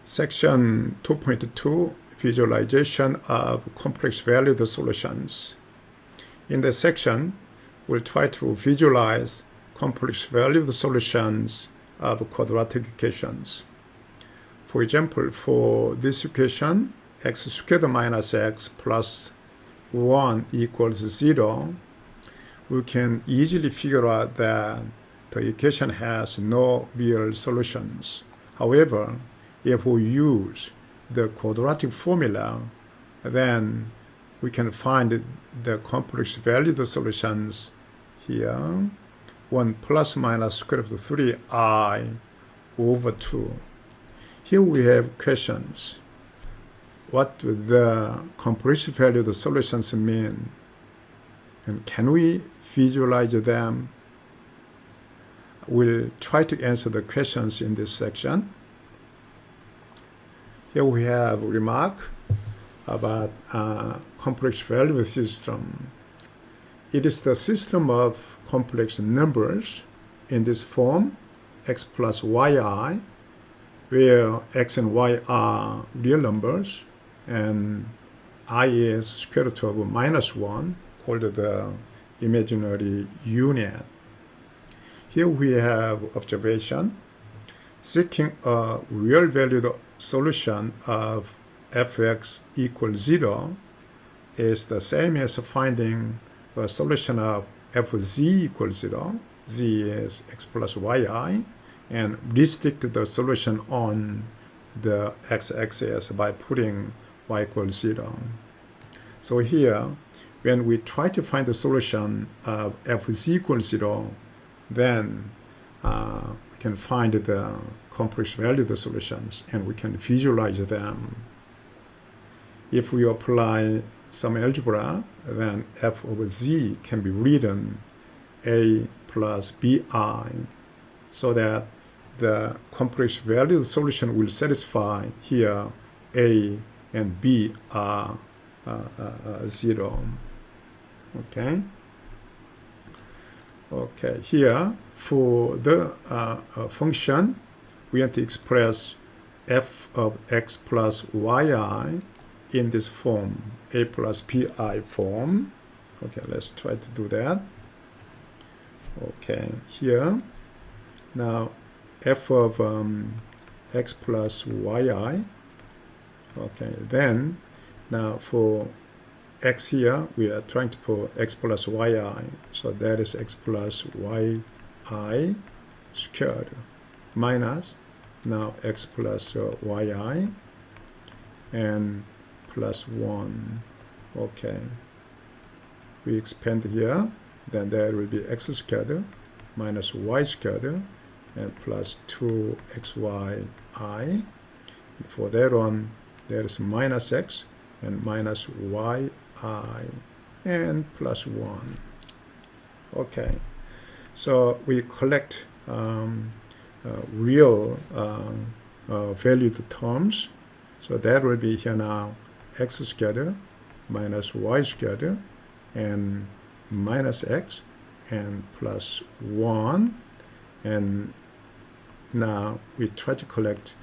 Section 2.2, Visualization of Complex Valued Solutions. In this section, we'll try to visualize complex valued solutions of quadratic equations. For example, for this equation, x squared minus x plus 1 equals 0, we can easily figure out that the equation has no real solutions. However, if we use the quadratic formula, then we can find the complex valued solutions here. 1 plus minus square root of 3i over 2. Here we have questions. What do the complex valued solutions mean? And can we visualize them? We'll try to answer the questions in this section. Here we have a remark about complex valued system. It is the system of complex numbers in this form, x plus yi, where x and y are real numbers, and I is square root of minus 1, called the imaginary unit. Here we have observation. Seeking a real valued solution of fx equals 0 is the same as finding a solution of fz equals 0. Z is x plus yi, and restrict the solution on the x-axis by putting y equals 0. So here, when we try to find the solution of fz equals 0, then we can find the complex valued solutions and we can visualize them. If we apply some algebra, then f over z can be written a plus bi, so that the complex valued solution will satisfy here a and b are 0. Okay, here for the function, we have to express f of x plus yi in this form, a plus pi form. Okay, let's try to do that. Okay, here, now f of x plus yi. Okay, then now for x here, we are trying to put x plus yi, so that is x plus yi squared minus now x plus yi and plus 1. Okay, we expand here, then there will be x squared minus y squared and plus 2xyi. For that one, there is minus x and minus yi and plus 1. Okay, so we collect real valued terms. So that will be here now x squared minus y squared and minus x and plus 1. And now we try to collect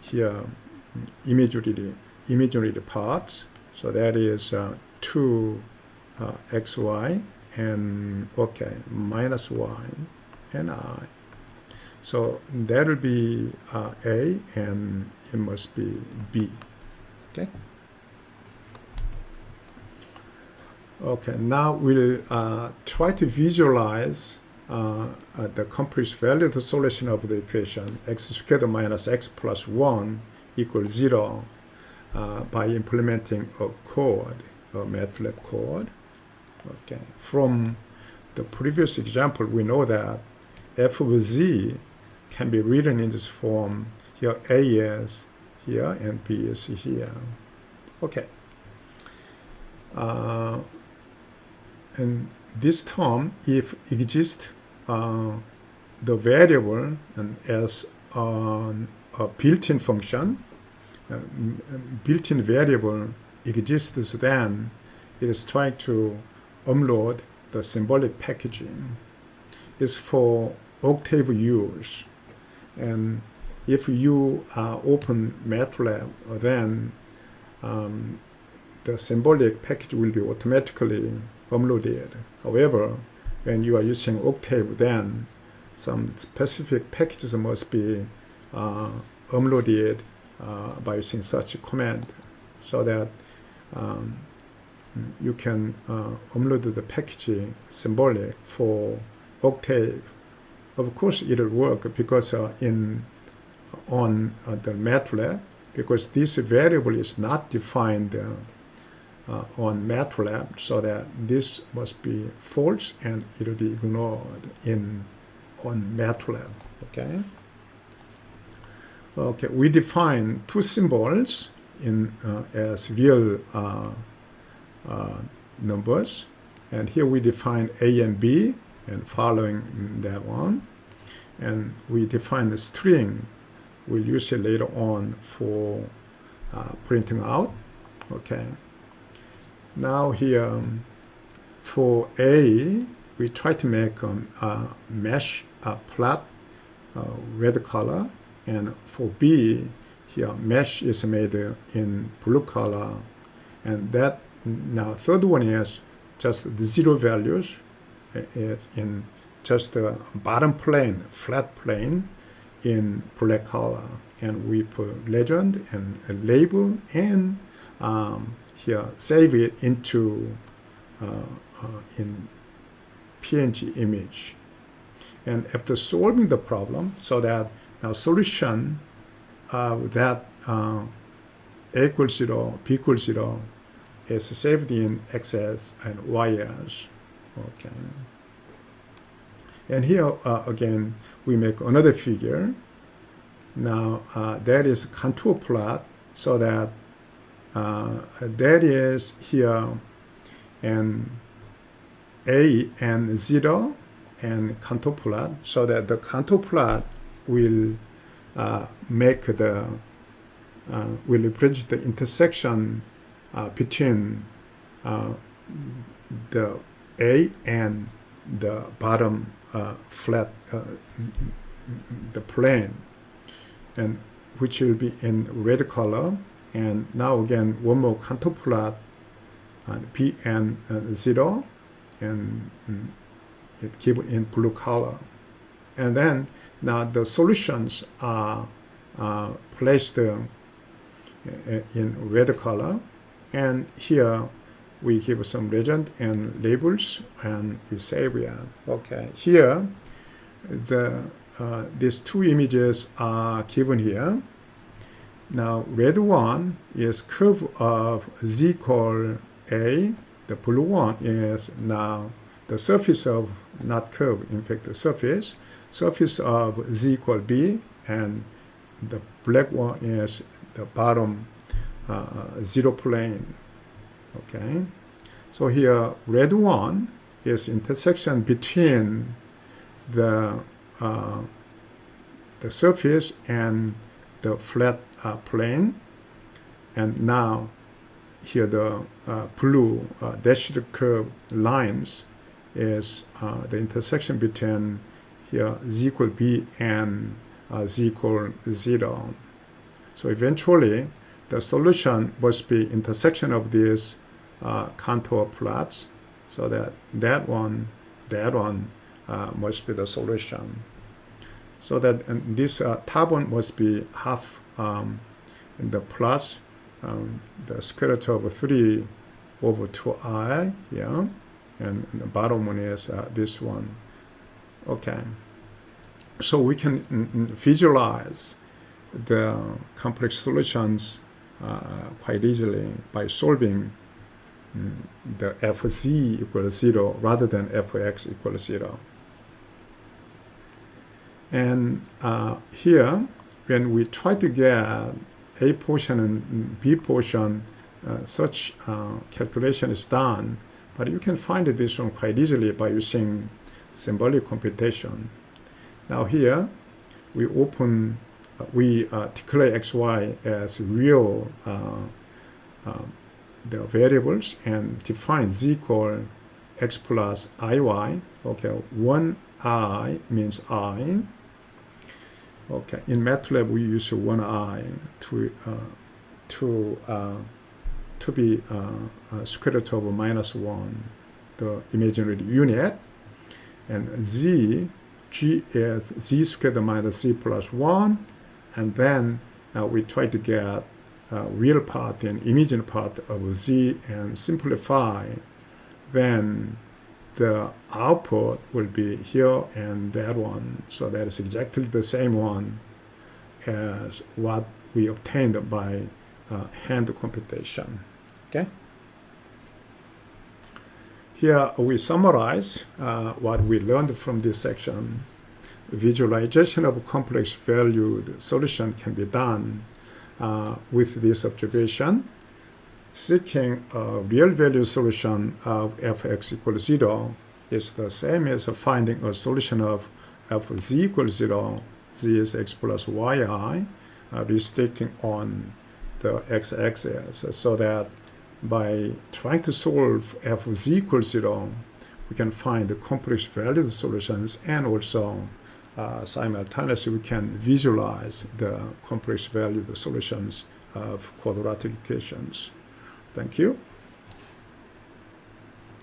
here imaginary parts. So that is 2xy and minus y and I. So that will be A and it must be B. Okay, now we'll try to visualize the complex valued solution of the equation x squared minus x plus 1 equals 0 by implementing a code, a MathTalent code. Okay, from the previous example, we know that f of z can be written in this form. Here a is here and b is here. Okay. And this term, if exists the variable and as a built-in function, built-in variable exists, then it is trying to upload the symbolic packaging. It's for octave use, and if you open MATLAB, then the symbolic package will be automatically uploaded. However, when you are using Octave, then some specific packages must be uploaded by using such a command, so that you can upload the package symbolic for Octave. Of course, it'll work because on the MATLAB, because this variable is not defined on MATLAB, so that this must be false and it'll be ignored on MATLAB. Okay. Okay. We define two symbols as real numbers, and here we define A and B, and following that one, and we define the string. We'll use it later on for printing out. Okay. Now here, for A, we try to make a mesh plot, red color, and for B, here mesh is made in blue color, and that now third one is just the zero values is in just the bottom plane, flat plane, in black color, and we put legend and a label, and here save it into in PNG image. And after solving the problem, so that now solution of that A equals 0, B equals 0 is saved in XS and YS. Okay. And here again we make another figure. Now that is contour plot, so that that is here and A and 0 and contour plot, so that the contour plot will make the will represent the intersection between the A and the bottom flat the plane, and which will be in red color. And now again one more contour plot, B and 0, and it keep it in blue color. And then now the solutions are placed in red color, and here we give some legend and labels, and we save it. Okay, here these two images are given here. Now red one is curve of z equal A. The blue one is now the surface of, not curve, in fact the surface of z equal B, and the black one is the bottom zero plane. Okay, so here red one is intersection between the surface and the flat plane, and now here the blue dashed curve lines is the intersection between here z equal B and z equal 0. So eventually the solution must be intersection of these contour plots, so that one must be the solution. So that this top one must be half in the plus the square root of 3 over 2i, yeah, and the bottom one is this one. Okay, so we can visualize the complex solutions quite easily by solving the fz equals 0 rather than fx equals 0. And here, when we try to get A portion and B portion, such calculation is done, but you can find this one quite easily by using symbolic computation. Now here, we declare xy as real the variables, and define z equal x plus iy. Okay, 1I means I, Okay, in MATLAB we use one I to be square root of -1, the imaginary unit, and G is Z squared minus Z plus 1, and then we try to get real part and imaginary part of Z and simplify. Then the output will be here and that one, so that is exactly the same one as what we obtained by hand computation. Okay. Here we summarize what we learned from this section. Visualization of complex valued solution can be done with this observation. Seeking a real value solution of fx equals 0 is the same as finding a solution of fz equals 0. Z is x plus yi, restricting on the x-axis, so that by trying to solve fz equals 0, we can find the complex valued solutions, and also simultaneously we can visualize the complex valued solutions of quadratic equations. Thank you.